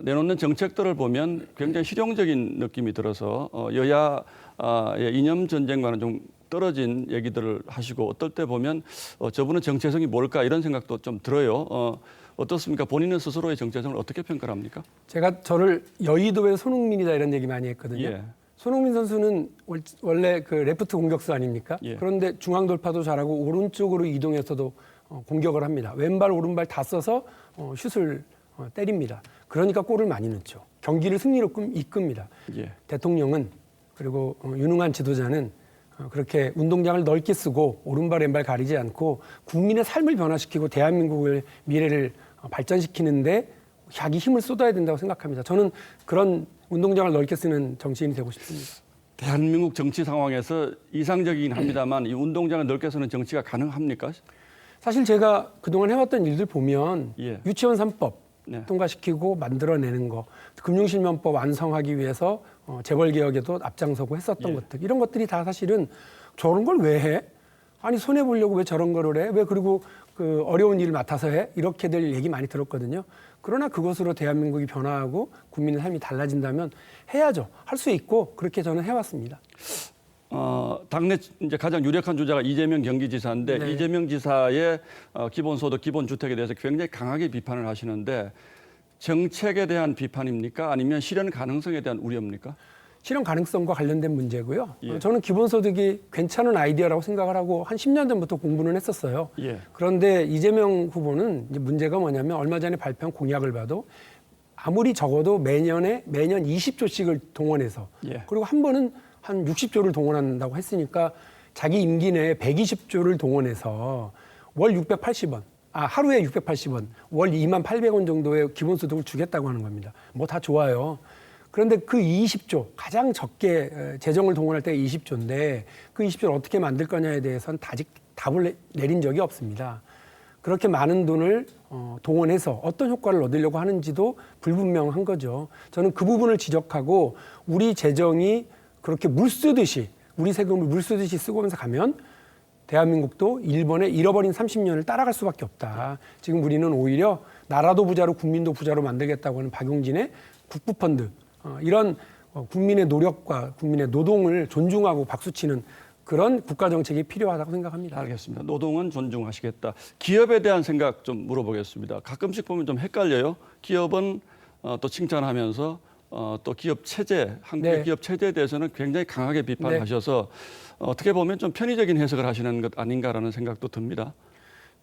내놓는 정책들을 보면 굉장히 실용적인 느낌이 들어서 여야의 이념 전쟁과는 좀 떨어진 얘기들을 하시고 어떨 때 보면 저분은 정체성이 뭘까 이런 생각도 좀 들어요. 어떻습니까? 본인은 스스로의 정체성을 어떻게 평가를 합니까? 제가 저를 여의도의 손흥민이다 이런 얘기 많이 했거든요. 예. 손흥민 선수는 원래 그 레프트 공격수 아닙니까? 예. 그런데 중앙 돌파도 잘하고 오른쪽으로 이동해서도 공격을 합니다. 왼발 오른발 다 써서 슛을 때립니다. 그러니까 골을 많이 넣죠. 경기를 승리로 이끕니다. 예. 대통령은 그리고 유능한 지도자는 그렇게 운동장을 넓게 쓰고 오른발 왼발 가리지 않고 국민의 삶을 변화시키고 대한민국의 미래를 발전시키는데 자기 힘을 쏟아야 된다고 생각합니다. 저는 그런 운동장을 넓게 쓰는 정치인이 되고 싶습니다. 대한민국 정치 상황에서 이상적이긴 합니다만 이 운동장을 넓게 쓰는 정치가 가능합니까? 사실 제가 그동안 해왔던 일들 보면 예. 유치원 3법 네. 통과시키고 만들어내는 거, 금융실명법 완성하기 위해서 재벌개혁에도 앞장서고 했었던 예. 것들, 이런 것들이 다 사실은 저런 걸 왜 해? 아니 손해보려고 왜 저런 거를 해? 왜 그리고 그 어려운 일을 맡아서 해? 이렇게들 얘기 많이 들었거든요. 그러나 그것으로 대한민국이 변화하고 국민의 삶이 달라진다면 해야죠. 할 수 있고 그렇게 저는 해왔습니다. 당내 이제 가장 유력한 주자가 이재명 경기지사인데 네. 이재명 지사의 기본소득, 기본주택에 대해서 굉장히 강하게 비판을 하시는데 정책에 대한 비판입니까? 아니면 실현 가능성에 대한 우려입니까? 실현 가능성과 관련된 문제고요. 예. 저는 기본소득이 괜찮은 아이디어라고 생각을 하고 한 10년 전부터 공부는 했었어요. 예. 그런데 이재명 후보는 이제 문제가 뭐냐면 얼마 전에 발표한 공약을 봐도 아무리 적어도 매년 20조씩을 동원해서 예. 그리고 한 번은 한 60조를 동원한다고 했으니까 자기 임기 내에 120조를 동원해서 월 680원, 하루에 680원, 월 2만 800원 정도의 기본소득을 주겠다고 하는 겁니다. 뭐 다 좋아요. 그런데 그 20조, 가장 적게 재정을 동원할 때가 20조인데 그 20조를 어떻게 만들 거냐에 대해서는 아직 답을 내린 적이 없습니다. 그렇게 많은 돈을 동원해서 어떤 효과를 얻으려고 하는지도 불분명한 거죠. 저는 그 부분을 지적하고 우리 재정이 그렇게 물 쓰듯이 우리 세금을 물 쓰듯이 쓰고 면서 가면 대한민국도 일본의 잃어버린 30년을 따라갈 수밖에 없다. 지금 우리는 오히려 나라도 부자로 국민도 부자로 만들겠다고 하는 박용진의 국부펀드, 이런 국민의 노력과 국민의 노동을 존중하고 박수치는 그런 국가 정책이 필요하다고 생각합니다. 알겠습니다. 노동은 존중하시겠다. 기업에 대한 생각 좀 물어보겠습니다. 가끔씩 보면 좀 헷갈려요. 기업은 또 칭찬하면서 또 기업 체제, 한국의 네. 기업 체제에 대해서는 굉장히 강하게 비판하셔서 어떻게 보면 좀 편의적인 해석을 하시는 것 아닌가라는 생각도 듭니다.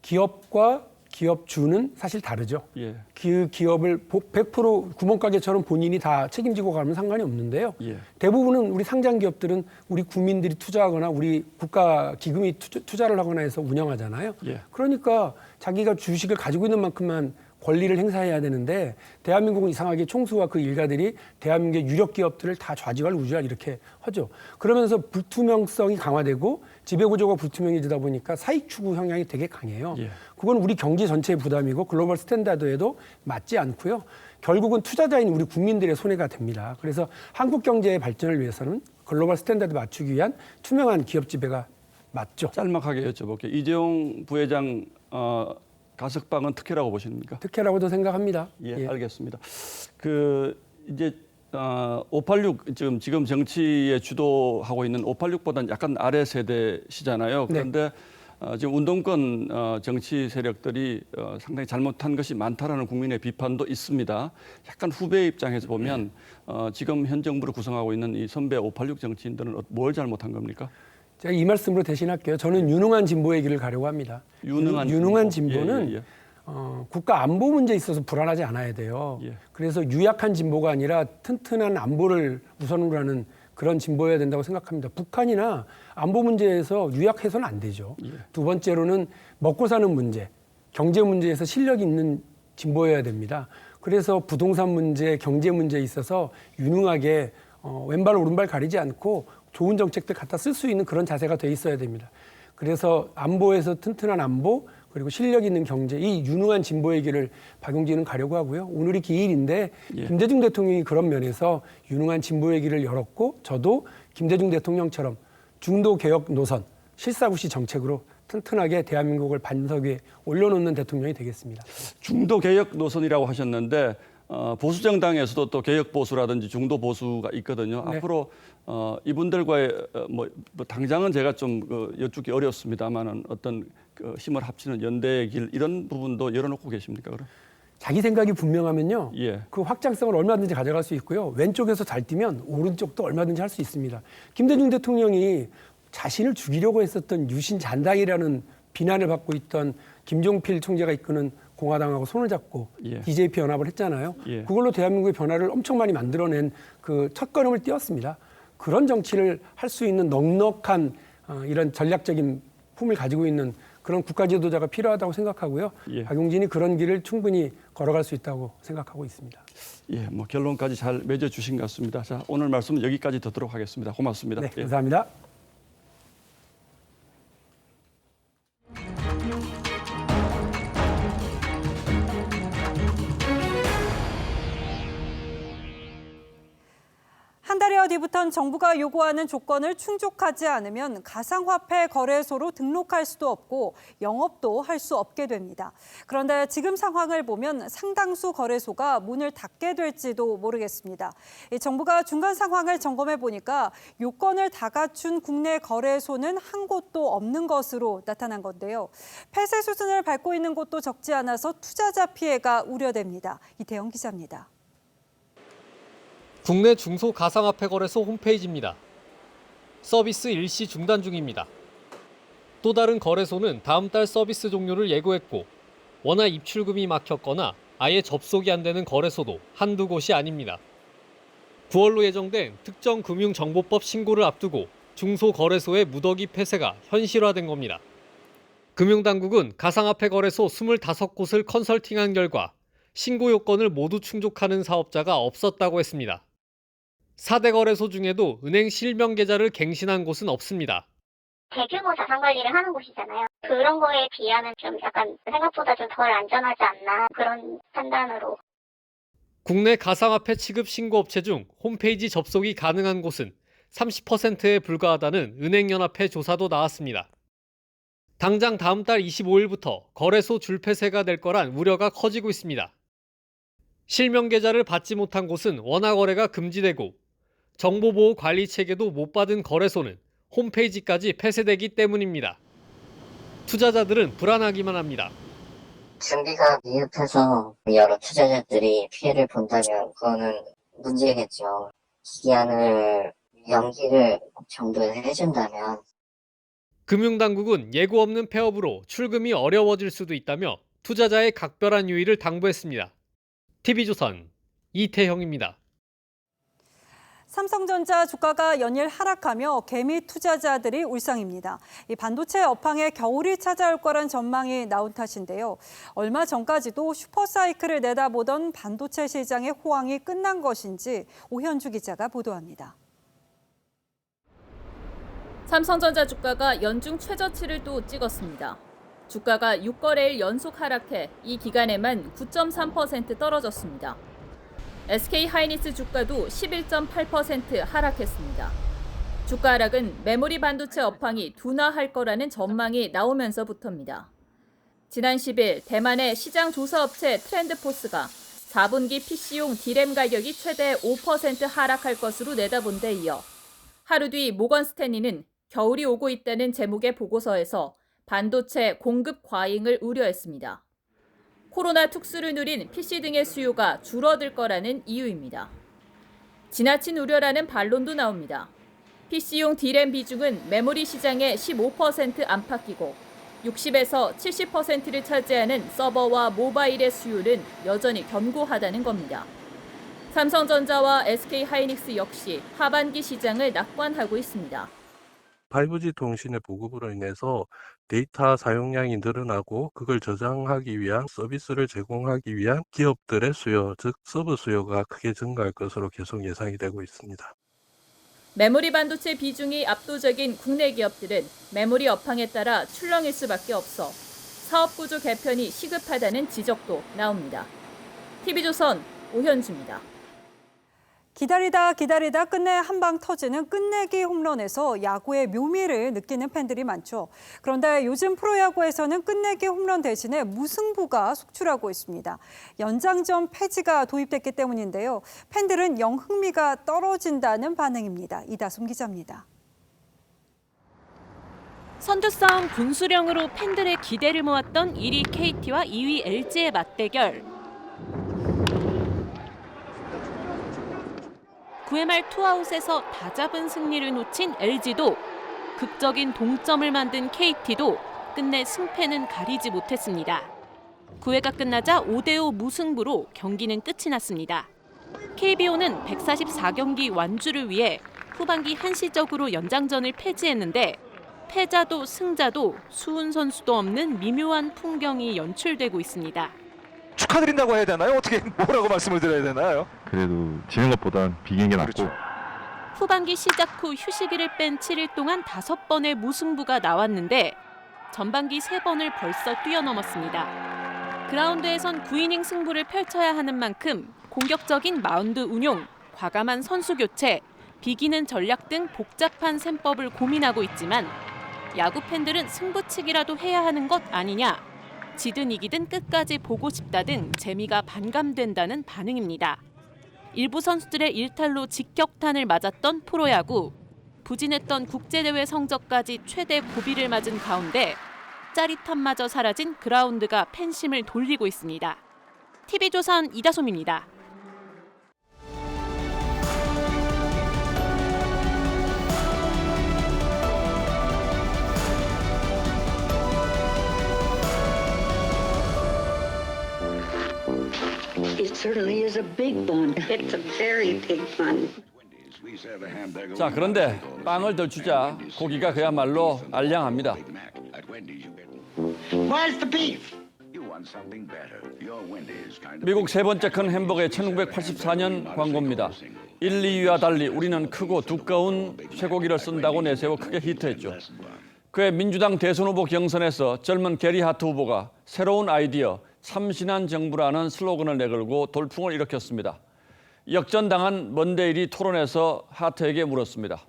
기업과 기업주는 사실 다르죠. 예. 그 기업을 100% 구멍가게처럼 본인이 다 책임지고 가면 상관이 없는데요. 예. 대부분은 우리 상장 기업들은 우리 국민들이 투자하거나 우리 국가 기금이 투자를 하거나 해서 운영하잖아요. 예. 그러니까 자기가 주식을 가지고 있는 만큼만 권리를 행사해야 되는데 대한민국은 이상하게 총수와 그 일가들이 대한민국의 유력 기업들을 다 좌지우지 우지할 이렇게 하죠. 그러면서 불투명성이 강화되고 지배구조가 불투명해지다 보니까 사익 추구 성향이 되게 강해요. 예. 그건 우리 경제 전체의 부담이고 글로벌 스탠다드에도 맞지 않고요. 결국은 투자자인 우리 국민들의 손해가 됩니다. 그래서 한국 경제의 발전을 위해서는 글로벌 스탠다드 맞추기 위한 투명한 기업 지배가 맞죠. 짤막하게 여쭤볼게요. 이재용 부회장 가석방은 특혜라고 보십니까? 특혜라고도 생각합니다. 예, 알겠습니다. 이제 586 지금 정치에 주도하고 있는 586보다는 약간 아래 세대시잖아요. 그런데 지금 운동권 정치 세력들이 상당히 잘못한 것이 많다라는 국민의 비판도 있습니다. 약간 후배 입장에서 보면 지금 현 정부를 구성하고 있는 이 선배 586 정치인들은 뭘 잘못한 겁니까? 제가 이 말씀으로 대신할게요. 저는 유능한 진보의 길을 가려고 합니다. 유능한 진보는 예. 국가 안보 문제에 있어서 불안하지 않아야 돼요. 예. 그래서 유약한 진보가 아니라 튼튼한 안보를 우선으로 하는 그런 진보여야 된다고 생각합니다. 북한이나 안보 문제에서 유약해서는 안 되죠. 예. 두 번째로는 먹고 사는 문제, 경제 문제에서 실력이 있는 진보여야 됩니다. 그래서 부동산 문제, 경제 문제에 있어서 유능하게 왼발 오른발 가리지 않고 좋은 정책들 갖다 쓸 수 있는 그런 자세가 돼 있어야 됩니다. 그래서 안보에서 튼튼한 안보, 그리고 실력 있는 경제, 이 유능한 진보의 길을 박용진은 가려고 하고요. 오늘이 기일인데 김대중 대통령이 그런 면에서 유능한 진보의 길을 열었고 저도 김대중 대통령처럼 중도 개혁 노선, 실사구시 정책으로 튼튼하게 대한민국을 반석 위에 올려놓는 대통령이 되겠습니다. 중도 개혁 노선이라고 하셨는데 보수 정당에서도 또 개혁 보수라든지 중도 보수가 있거든요. 네. 앞으로 이분들과의 뭐 당장은 제가 좀 여쭙기 어렵습니다만은 어떤 힘을 합치는 연대의 길 이런 부분도 열어놓고 계십니까? 그럼? 자기 생각이 분명하면요. 예. 그 확장성을 얼마든지 가져갈 수 있고요. 왼쪽에서 잘 뛰면 오른쪽도 얼마든지 할 수 있습니다. 김대중 대통령이 자신을 죽이려고 했었던 유신 잔당이라는 비난을 받고 있던 김종필 총재가 이끄는 공화당하고 손을 잡고 DJP 연합을 했잖아요. 그걸로 대한민국의 변화를 엄청 많이 만들어낸 그 첫걸음을 띄웠습니다. 그런 정치를 할 수 있는 넉넉한 이런 전략적인 품을 가지고 있는 그런 국가 지도자가 필요하다고 생각하고요. 박용진이 그런 길을 충분히 걸어갈 수 있다고 생각하고 있습니다. 예, 뭐 결론까지 잘 맺어 주신 것 같습니다. 자, 오늘 말씀은 여기까지 듣도록 하겠습니다. 고맙습니다. 네, 감사합니다. 한 달여 뒤부터는 정부가 요구하는 조건을 충족하지 않으면 가상화폐 거래소로 등록할 수도 없고 영업도 할 수 없게 됩니다. 그런데 지금 상황을 보면 상당수 거래소가 문을 닫게 될지도 모르겠습니다. 정부가 중간 상황을 점검해 보니까 요건을 다 갖춘 국내 거래소는 한 곳도 없는 것으로 나타난 건데요. 폐쇄 수순을 밟고 있는 곳도 적지 않아서 투자자 피해가 우려됩니다. 이태영 기자입니다. 국내 중소 가상화폐 거래소 홈페이지입니다. 서비스 일시 중단 중입니다. 또 다른 거래소는 다음 달 서비스 종료를 예고했고 워낙 입출금이 막혔거나 아예 접속이 안 되는 거래소도 한두 곳이 아닙니다. 9월로 예정된 특정금융정보법 신고를 앞두고 중소거래소의 무더기 폐쇄가 현실화된 겁니다. 금융당국은 가상화폐 거래소 25곳을 컨설팅한 결과 신고 요건을 모두 충족하는 사업자가 없었다고 했습니다. 4대 거래소 중에도 은행 실명 계좌를 갱신한 곳은 없습니다. 대규모 자산 관리를 하는 곳이잖아요. 그런 거에 비하면 좀 약간 생각보다 좀 덜 안전하지 않나 그런 판단으로. 국내 가상화폐 취급 신고업체 중 홈페이지 접속이 가능한 곳은 30%에 불과하다는 은행연합회 조사도 나왔습니다. 당장 다음 달 25일부터 거래소 줄폐쇄가 될 거란 우려가 커지고 있습니다. 실명 계좌를 받지 못한 곳은 원화 거래가 금지되고 정보보호 관리 체계도 못 받은 거래소는 홈페이지까지 폐쇄되기 때문입니다. 투자자들은 불안하기만 합니다. 준비가 미흡해서 여러 투자자들이 피해를 본다면 그거는 문제겠죠. 기한을 연기를 정도에 해준다면. 금융당국은 예고 없는 폐업으로 출금이 어려워질 수도 있다며 투자자의 각별한 유의를 당부했습니다. TV조선 이태형입니다. 삼성전자 주가가 연일 하락하며 개미 투자자들이 울상입니다. 이 반도체 업황에 겨울이 찾아올 거란 전망이 나온 탓인데요. 얼마 전까지도 슈퍼사이클을 내다보던 반도체 시장의 호황이 끝난 것인지 오현주 기자가 보도합니다. 삼성전자 주가가 연중 최저치를 또 찍었습니다. 주가가 6거래일 연속 하락해 이 기간에만 9.3% 떨어졌습니다. SK하이닉스 주가도 11.8% 하락했습니다. 주가 하락은 메모리 반도체 업황이 둔화할 거라는 전망이 나오면서부터입니다. 지난 10일 대만의 시장 조사 업체 트렌드포스가 4분기 PC용 D램 가격이 최대 5% 하락할 것으로 내다본 데 이어 하루 뒤 모건 스탠리는 겨울이 오고 있다는 제목의 보고서에서 반도체 공급 과잉을 우려했습니다. 코로나 특수를 누린 PC 등의 수요가 줄어들 거라는 이유입니다. 지나친 우려라는 반론도 나옵니다. PC용 D램 비중은 메모리 시장의 15% 안팎이고 60에서 70%를 차지하는 서버와 모바일의 수요는 여전히 견고하다는 겁니다. 삼성전자와 SK하이닉스 역시 하반기 시장을 낙관하고 있습니다. 5G 통신의 보급으로 인해서 데이터 사용량이 늘어나고 그걸 저장하기 위한 서비스를 제공하기 위한 기업들의 수요, 즉 서버 수요가 크게 증가할 것으로 계속 예상이 되고 있습니다. 메모리 반도체 비중이 압도적인 국내 기업들은 메모리 업황에 따라 출렁일 수밖에 없어 사업구조 개편이 시급하다는 지적도 나옵니다. TV조선 오현주입니다. 기다리다 끝내 한 방 터지는 끝내기 홈런에서 야구의 묘미를 느끼는 팬들이 많죠. 그런데 요즘 프로야구에서는 끝내기 홈런 대신에 무승부가 속출하고 있습니다. 연장전 폐지가 도입됐기 때문인데요. 팬들은 영 흥미가 떨어진다는 반응입니다. 이다솜 기자입니다. 선두 싸움 분수령으로 팬들의 기대를 모았던 1위 KT와 2위 LG의 맞대결. 9회 말 투아웃에서 다 잡은 승리를 놓친 LG도 극적인 동점을 만든 KT도 끝내 승패는 가리지 못했습니다. 9회가 끝나자 5대5 무승부로 경기는 끝이 났습니다. KBO는 144경기 완주를 위해 후반기 한시적으로 연장전을 폐지했는데 패자도 승자도 수훈 선수도 없는 미묘한 풍경이 연출되고 있습니다. 축하드린다고 해야 되나요? 어떻게 뭐라고 말씀을 드려야 되나요? 그래도 지는 것보단 비기는 게 낫고. 후반기 시작 후 휴식일을 뺀 7일 동안 5번의 무승부가 나왔는데 전반기 3번을 벌써 뛰어넘었습니다. 그라운드에선 9이닝 승부를 펼쳐야 하는 만큼 공격적인 마운드 운용, 과감한 선수 교체, 비기는 전략 등 복잡한 셈법을 고민하고 있지만 야구 팬들은 승부치기라도 해야 하는 것 아니냐, 지든 이기든 끝까지 보고 싶다 등 재미가 반감된다는 반응입니다. 일부 선수들의 일탈로 직격탄을 맞았던 프로야구. 부진했던 국제대회 성적까지 최대 고비를 맞은 가운데 짜릿함마저 사라진 그라운드가 팬심을 돌리고 있습니다. TV조선 이다솜입니다. It certainly is a big bun. It's a very big bun. 자, 그런데 빵을 덜 주자 고기가 그야말로 알량합니다. Where's the beef? 미국 세 번째 큰 햄버거의 1984년 광고입니다. 1, 2위와 달리 우리는 크고 두꺼운 쇠고기를 쓴다고 내세워 크게 히트했죠. 그해 민주당 대선 후보 경선에서 젊은 게리 하트 후보가 새로운 아이디어, 참신한 정부라는 슬로건을 내걸고 돌풍을 일으켰습니다. 역전당한 먼데일이 토론에서 하트에게 물었습니다.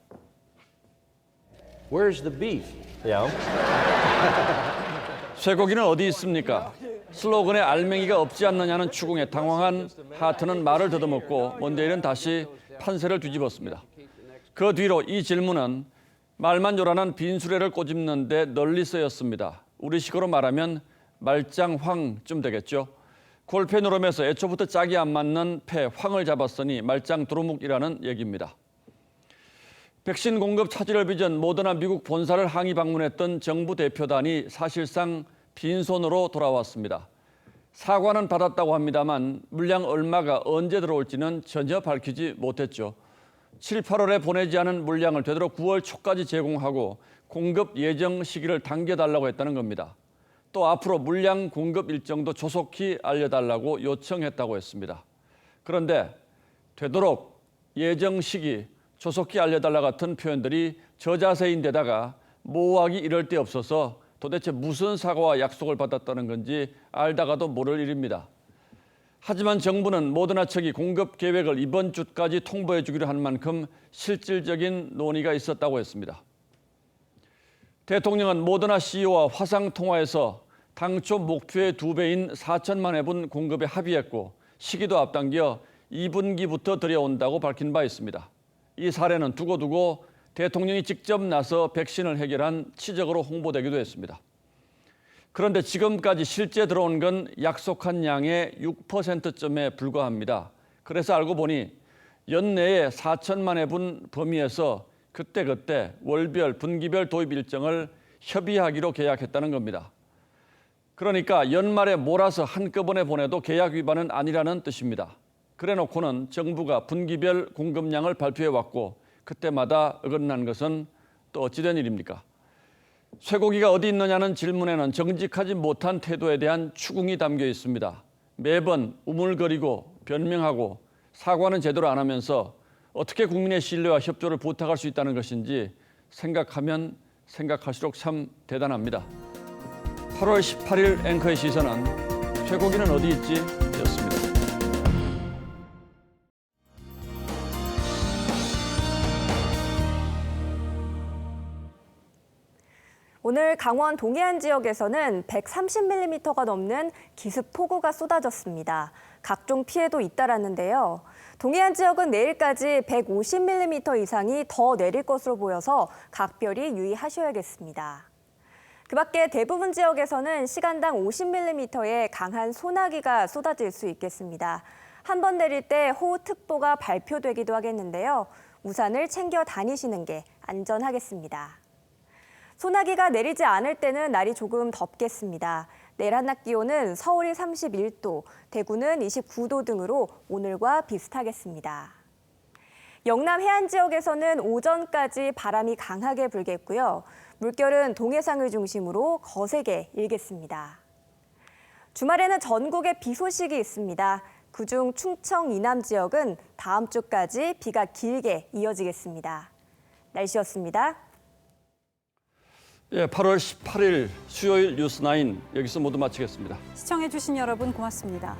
Where's the beef? 쇠고기는 어디 있습니까? 슬로건에 알맹이가 없지 않느냐는 추궁에 당황한 하트는 말을 더듬었고 먼데일은 다시 판세를 뒤집었습니다. 그 뒤로 이 질문은 말만 요란한 빈수레를 꼬집는 데 널리 쓰였습니다. 우리식으로 말하면 말짱황쯤 되겠죠. 골패 노름에서 애초부터 짝이 안 맞는 패 황을 잡았으니 말짱 두루묵이라는 얘기입니다. 백신 공급 차질을 빚은 모더나 미국 본사를 항의 방문했던 정부 대표단이 사실상 빈손으로 돌아왔습니다. 사과는 받았다고 합니다만 물량 얼마가 언제 들어올지는 전혀 밝히지 못했죠. 7, 8월에 보내지 않은 물량을 되도록 9월 초까지 제공하고 공급 예정 시기를 당겨달라고 했다는 겁니다. 또 앞으로 물량 공급 일정도 조속히 알려달라고 요청했다고 했습니다. 그런데 되도록 예정 시기, 조속히 알려달라 같은 표현들이 저자세인데다가 모호하기 이럴 데 없어서 도대체 무슨 사과와 약속을 받았다는 건지 알다가도 모를 일입니다. 하지만 정부는 모더나 측이 공급 계획을 이번 주까지 통보해 주기로 한 만큼 실질적인 논의가 있었다고 했습니다. 대통령은 모더나 CEO와 화상 통화에서 당초 목표의 2배인 4천만 회분 공급에 합의했고 시기도 앞당겨 2분기부터 들여온다고 밝힌 바 있습니다. 이 사례는 두고두고 대통령이 직접 나서 백신을 해결한 치적으로 홍보되기도 했습니다. 그런데 지금까지 실제 들어온 건 약속한 양의 6%쯤에 불과합니다. 그래서 알고 보니 연내에 4천만 회분 범위에서 그때그때 월별, 분기별 도입 일정을 협의하기로 계약했다는 겁니다. 그러니까 연말에 몰아서 한꺼번에 보내도 계약 위반은 아니라는 뜻입니다. 그래놓고는 정부가 분기별 공급량을 발표해왔고 그때마다 어긋난 것은 또 어찌된 일입니까? 쇠고기가 어디 있느냐는 질문에는 정직하지 못한 태도에 대한 추궁이 담겨 있습니다. 매번 우물거리고 변명하고 사과는 제대로 안 하면서 어떻게 국민의 신뢰와 협조를 부탁할 수 있다는 것인지 생각하면 생각할수록 참 대단합니다. 8월 18일 앵커의 시선은 쇠고기는 어디 있지? 였습니다. 오늘 강원 동해안 지역에서는 130mm가 넘는 기습폭우가 쏟아졌습니다. 각종 피해도 잇따랐는데요. 동해안 지역은 내일까지 150mm 이상이 더 내릴 것으로 보여서 각별히 유의하셔야겠습니다. 그 밖에 대부분 지역에서는 시간당 50mm의 강한 소나기가 쏟아질 수 있겠습니다. 한 번 내릴 때 호우특보가 발표되기도 하겠는데요. 우산을 챙겨 다니시는 게 안전하겠습니다. 소나기가 내리지 않을 때는 날이 조금 덥겠습니다. 내일 한낮 기온은 서울이 31도, 대구는 29도 등으로 오늘과 비슷하겠습니다. 영남 해안 지역에서는 오전까지 바람이 강하게 불겠고요. 물결은 동해상을 중심으로 거세게 일겠습니다. 주말에는 전국에 비 소식이 있습니다. 그중 충청 이남 지역은 다음 주까지 비가 길게 이어지겠습니다. 날씨였습니다. 예, 8월 18일 수요일 뉴스9 여기서 모두 마치겠습니다. 시청해주신 여러분 고맙습니다.